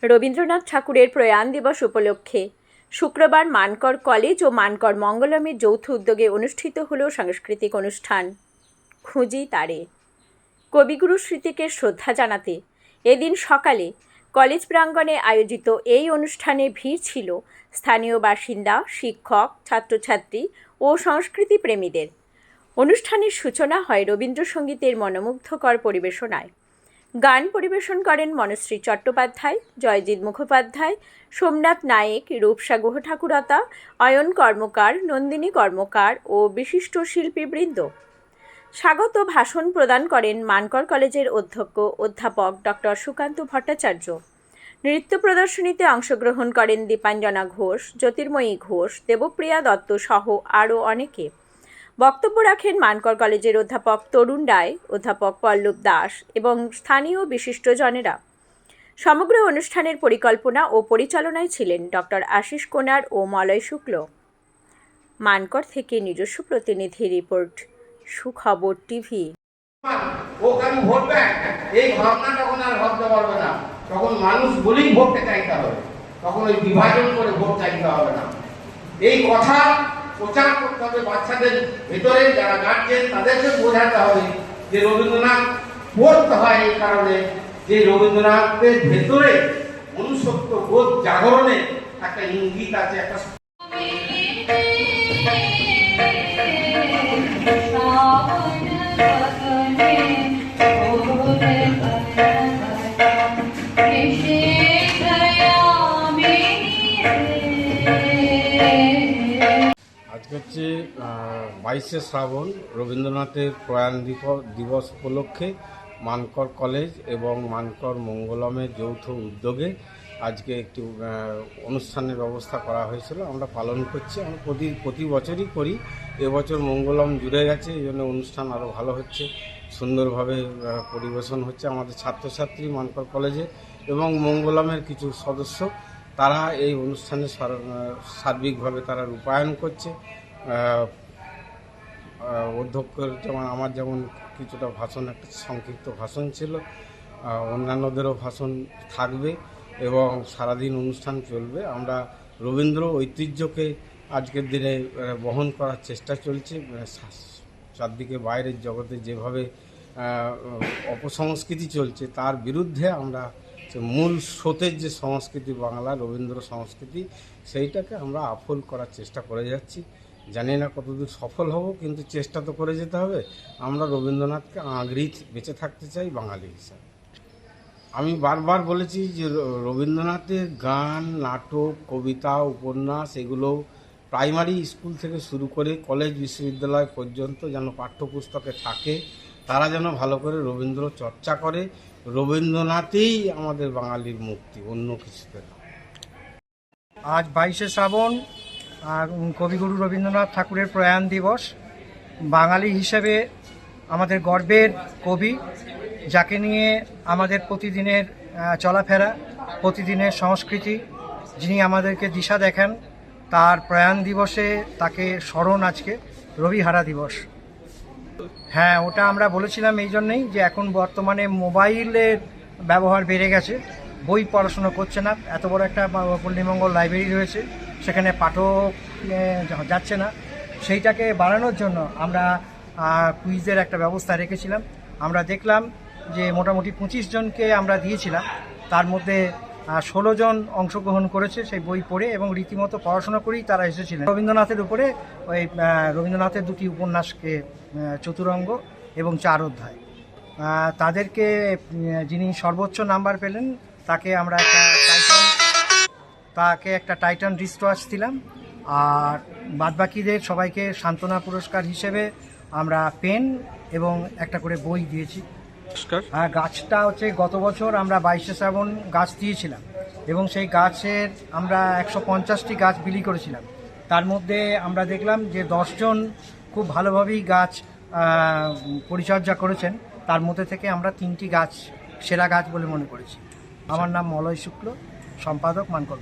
রবীন্দ্রনাথ ঠাকুরের প্রয়াণ দিবস উপলক্ষে শুক্রবার মানকর কলেজ ও মানকর মঙ্গলমের যৌথ উদ্যোগে অনুষ্ঠিত হল সাংস্কৃতিক অনুষ্ঠান খুঁজি তারে। কবিগুরু স্মৃতিকে শ্রদ্ধা জানাতে এদিন সকালে কলেজ প্রাঙ্গণে আয়োজিত এই অনুষ্ঠানে ভিড় ছিল স্থানীয় বাসিন্দা, শিক্ষক, ছাত্রছাত্রী ও সংস্কৃতি প্রেমীদের। অনুষ্ঠানের সূচনা হয় রবীন্দ্রসঙ্গীতের মনোমুগ্ধকর পরিবেশনায়। গান পরিবেশন করেন মনশ্রী চট্টোপাধ্যায়, জয়জিৎ মুখোপাধ্যায়, সোমনাথ নায়েক, রূপসা গুহ ঠাকুরতা, অয়ন কর্মকার, নন্দিনী কর্মকার ও বিশিষ্ট শিল্পীবৃন্দ। স্বাগত ভাষণ প্রদান করেন মানকর কলেজের অধ্যক্ষ অধ্যাপক ডক্টর সুকান্ত ভট্টাচার্য। নৃত্য প্রদর্শনীতে অংশগ্রহণ করেন দীপাঞ্জনা ঘোষ, জ্যোতির্ময়ী ঘোষ, দেবপ্রিয়া দত্ত সহ আরও অনেকে। বক্তব্য রাখেন মানকর কলেজের অধ্যাপক তরুণ রায়, অধ্যাপক পল্লব দাস এবং স্থানীয় বিশিষ্টজনেরা। সমগ্র অনুষ্ঠানের পরিকল্পনা ও পরিচালনায় ছিলেন ডক্টর আশিস কোনার ও মলয় শুক্ল। মানকর থেকে নিজস্ব প্রতিনিধি রিপোর্ট, সুখবর টিভি। এই ভাবনা তখন আর ভাবতে পারবে না, তখন মানুষ বলেই ভোটটা চাইতে হবে, তখন ওই বিভাজন করে ভোট চাইতে হবে না। এই কথা প্রচার করতে হবে বাচ্চাদের ভেতরে, যারা গার্জেন তাদেরকে বোঝাতে হবে যে রবীন্দ্রনাথ পড়তে হয় এই কারণে যে রবীন্দ্রনাথের ভেতরে মনুষ্যত্ব বোধ জাগরণের একটা ইঙ্গিত আছে, একটা আজকে হচ্ছে 22শে শ্রাবণ, রবীন্দ্রনাথের প্রয়াণ দিবস উপলক্ষে মানকর কলেজ এবং মানকর মঙ্গলমের যৌথ উদ্যোগে আজকে একটি অনুষ্ঠানের ব্যবস্থা করা হয়েছিল। আমরা পালন করছি, আমরা প্রতি বছরই করি। এবছর মঙ্গলম জুড়ে গেছে, এই জন্য অনুষ্ঠান আরও ভালো হচ্ছে, সুন্দরভাবে পরিবেশন হচ্ছে। আমাদের ছাত্রছাত্রী মানকর কলেজে এবং মঙ্গলমের কিছু সদস্য তারা এই অনুষ্ঠানে সার্বিকভাবে তারা রূপায়ণ করছে। অধ্যক্ষের আমার যেমন কিছুটা ভাষণ, একটা সংক্ষিপ্ত ভাষণ ছিল, অন্যান্যদেরও ভাষণ থাকবে এবং সারাদিন অনুষ্ঠান চলবে। আমরা রবীন্দ্র ঐতিহ্যকে আজকের দিনে বহন করার চেষ্টা চলছে। চারদিকে বাইরের জগতে যেভাবে অপসংস্কৃতি চলছে তার বিরুদ্ধে আমরা মূল স্রোতের যে সংস্কৃতি বাংলা রবীন্দ্র সংস্কৃতি, সেইটাকে আমরা আফল করার চেষ্টা করে যাচ্ছি। জানি না কতদূর সফল হব, কিন্তু চেষ্টা তো করে যেতে হবে। আমরা রবীন্দ্রনাথকে আঁকড়েই বেঁচে থাকতে চাই বাঙালি হিসাবে। আমি বারবার বলেছি যে রবীন্দ্রনাথের গান, নাটক, কবিতা, উপন্যাস এগুলো প্রাইমারি স্কুল থেকে শুরু করে কলেজ বিশ্ববিদ্যালয় পর্যন্ত যেন পাঠ্যপুস্তকে থাকে, তারা যেন ভালো করে রবীন্দ্র চর্চা করে। রবীন্দ্রনাথই আমাদের বাঙালির মুক্তি, অন্য কিছুতে না। আজ 22শে শ্রাবণ, কবিগুরু রবীন্দ্রনাথ ঠাকুরের প্রয়াণ দিবস। বাঙালি হিসেবে আমাদের গর্বের কবি, যাকে নিয়ে আমাদের প্রতিদিনের চলাফেরা, প্রতিদিনের সংস্কৃতি, যিনি আমাদেরকে দিশা দেখেন, তার প্রয়াণ দিবসে তাকে স্মরণ আজকে রবিহারা দিবস। হ্যাঁ, ওটা আমরা বলেছিলাম এই জন্যেই যে এখন বর্তমানে মোবাইলের ব্যবহার বেড়ে গেছে, বই পড়াশুনো করছে না। এত বড় একটা পল্লীমঙ্গল লাইব্রেরি রয়েছে, সেখানে পাঠক যাচ্ছে না। সেইটাকে বাড়ানোর জন্য আমরা কুইজের একটা ব্যবস্থা রেখেছিলাম। আমরা দেখলাম যে মোটামুটি 25 জনকে আমরা দিয়েছিলাম, তার মধ্যে 16 জন অংশগ্রহণ করেছে সেই বই পড়ে এবং রীতিমতো পড়াশোনা করেই তারা এসেছিলেন। রবীন্দ্রনাথের উপরে ওই রবীন্দ্রনাথের দুটি উপন্যাসকে, চতুরঙ্গ এবং 4 অধ্যায়, তাদেরকে যিনি সর্বোচ্চ নাম্বার পেলেন তাকে আমরা একটা টাইটান রিস্টওয়াচ দিলাম। আর বাদবাকিদের সবাইকে সান্ত্বনা পুরস্কার হিসেবে আমরা পেন এবং একটা করে বই দিয়েছি। গাছটা হচ্ছে গত বছর আমরা 22শে শ্রাবণ গাছ দিয়েছিলাম এবং সেই গাছের আমরা 150টি গাছ বিলি করেছিলাম। তার মধ্যে আমরা দেখলাম যে 10 জন খুব ভালোভাবেই গাছ পরিচর্যা করেছেন। তার মধ্যে থেকে আমরা 3টি গাছ সেরা গাছ বলে মনে করেছি। আমার নাম মলয় শুক্ল, সম্পাদক মানকর।